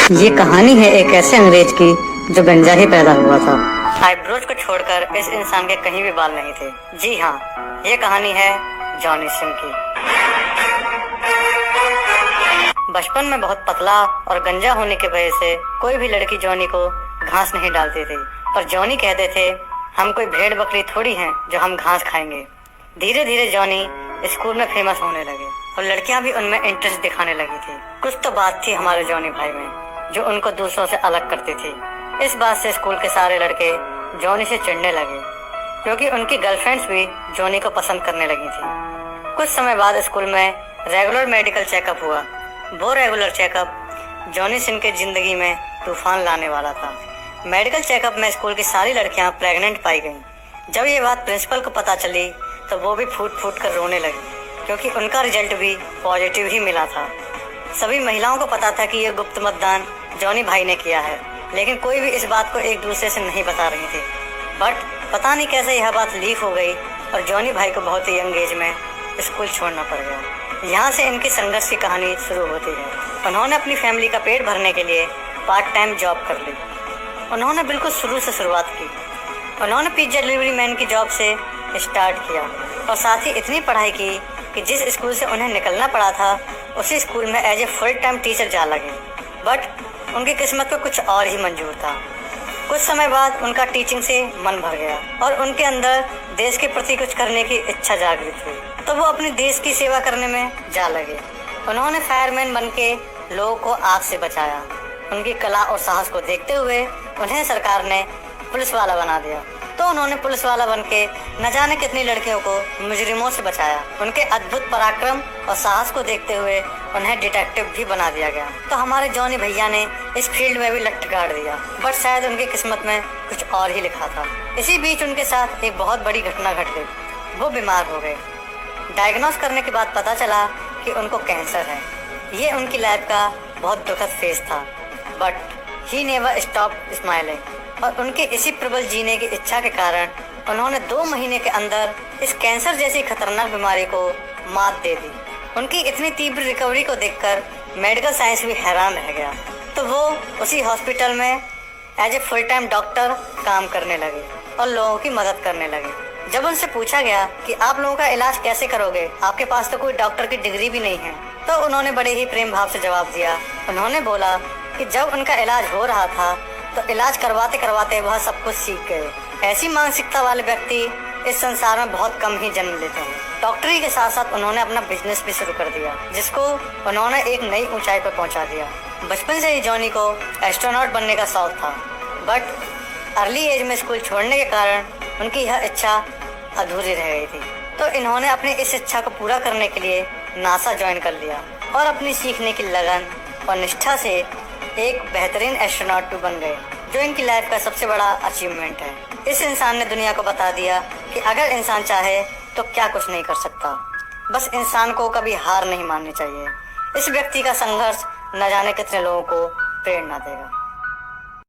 ये कहानी है एक ऐसे अंग्रेज की जो गंजा ही पैदा हुआ था। आईब्रोज को छोड़कर इस इंसान के कहीं भी बाल नहीं थे। जी हाँ, ये कहानी है जॉनी सिन की। बचपन में बहुत पतला और गंजा होने की वजह से कोई भी लड़की जॉनी को घास नहीं डालती थी, पर जॉनी कहते थे हम कोई भेड़ बकरी थोड़ी हैं जो हम घास खाएंगे। धीरे धीरे जॉनी स्कूल में फेमस होने लगे और लड़कियां भी उनमें इंटरेस्ट दिखाने लगी थी। कुछ तो बात थी हमारे जॉनी भाई में जो उनको दूसरों से अलग करती थी। इस बात से स्कूल के सारे लड़के जॉनी से चिढ़ने लगे क्योंकि उनकी गर्लफ्रेंड्स भी जॉनी को पसंद करने लगी थी। कुछ समय बाद स्कूल में रेगुलर मेडिकल चेकअप हुआ। वो रेगुलर चेकअप जॉनी सिन के जिंदगी में तूफान लाने वाला था। मेडिकल चेकअप में स्कूल की सारी लड़कियां प्रेग्नेंट पाई गईं। जब ये बात प्रिंसिपल को पता चली तो वो भी फूट फूट कर रोने लगी क्योंकि उनका रिजल्ट भी पॉजिटिव ही मिला था। सभी महिलाओं को पता था कि ये गुप्त मतदान जॉनी भाई ने किया है, लेकिन कोई भी इस बात को एक दूसरे से नहीं बता रही थी। बट पता नहीं कैसे यह बात लीक हो गई और जॉनी भाई को बहुत ही यंग एज में स्कूल छोड़ना पड़ गया। यहाँ से इनकी संघर्ष की कहानी शुरू होती है। उन्होंने अपनी फैमिली का पेट भरने के लिए पार्ट टाइम जॉब कर ली। उन्होंने बिल्कुल शुरू से शुरुआत की। उन्होंने पिज्जा डिलीवरी मैन की जॉब से स्टार्ट किया और साथ ही इतनी पढ़ाई की कि जिस स्कूल से उन्हें निकलना पड़ा था उसी स्कूल में as a full time teacher जा लगे। बट उनकी किस्मत को कुछ और ही मंजूर था। कुछ समय बाद उनका टीचिंग से मन भर गया और उनके अंदर देश के प्रति कुछ करने की इच्छा जागृत हुई, तो वो अपने देश की सेवा करने में जा लगे। उन्होंने फायरमैन बन के लोगों को आग से बचाया। उनकी कला और साहस को देखते हुए उन्हें सरकार ने पुलिस वाला बना दिया, तो उन्होंने पुलिस वाला बनके न जाने कितनी लड़कियों को मुजरिमों से बचाया। उनके अद्भुत पराक्रम और साहस को देखते हुए उन्हें डिटेक्टिव भी बना दिया गया। तो हमारे जॉनी भैया ने इस फील्ड में भी लट गाड़ दिया, बट शायद उनकी किस्मत में कुछ और ही लिखा था। इसी बीच उनके साथ एक बहुत बड़ी घटना घट गई। वो बीमार हो गए। डायग्नोस करने के बाद पता चला कि उनको कैंसर है। ये उनकी लाइफ का बहुत दुखद फेज था, but he never stop smiling. और उनके इसी प्रबल जीने की इच्छा के कारण उन्होंने 2 महीने के अंदर इस कैंसर जैसी खतरनाक बीमारी को मात दे दी। उनकी इतनी तीव्र रिकवरी को देखकर मेडिकल साइंस भी हैरान रह गया, तो वो उसी हॉस्पिटल में as a full time doctor काम करने लगे और लोगों की मदद करने लगे। जब उनसे पूछा गया कि आप लोगों का इलाज कैसे करोगे, आपके पास तो कोई डॉक्टर की डिग्री भी नहीं है, तो उन्होंने बड़े ही प्रेम भाव से जवाब दिया। उन्होंने बोला कि जब उनका इलाज हो रहा था तो इलाज करवाते करवाते वह सब कुछ सीख गए। ऐसी मानसिकता वाले व्यक्ति इस संसार में बहुत कम ही जन्म लेते हैं। डॉक्टरी के साथ साथ उन्होंने अपना बिजनेस भी शुरू कर दिया, जिसको उन्होंने एक नई ऊंचाई पर पहुंचा दिया। बचपन से ही जॉनी को एस्ट्रोनॉट बनने का शौक था, बट अर्ली एज में स्कूल छोड़ने के कारण उनकी यह इच्छा अधूरी रह गई थी। तो इन्होंने अपनी इस इच्छा को पूरा करने के लिए नासा ज्वाइन कर लिया और अपनी सीखने की लगन और निष्ठा से एक बेहतरीन एस्ट्रोनॉट भी बन गए, जो इनकी लाइफ का सबसे बड़ा अचीवमेंट है। इस इंसान ने दुनिया को बता दिया कि अगर इंसान चाहे तो क्या कुछ नहीं कर सकता। बस इंसान को कभी हार नहीं माननी चाहिए। इस व्यक्ति का संघर्ष न जाने कितने लोगों को प्रेरणा देगा।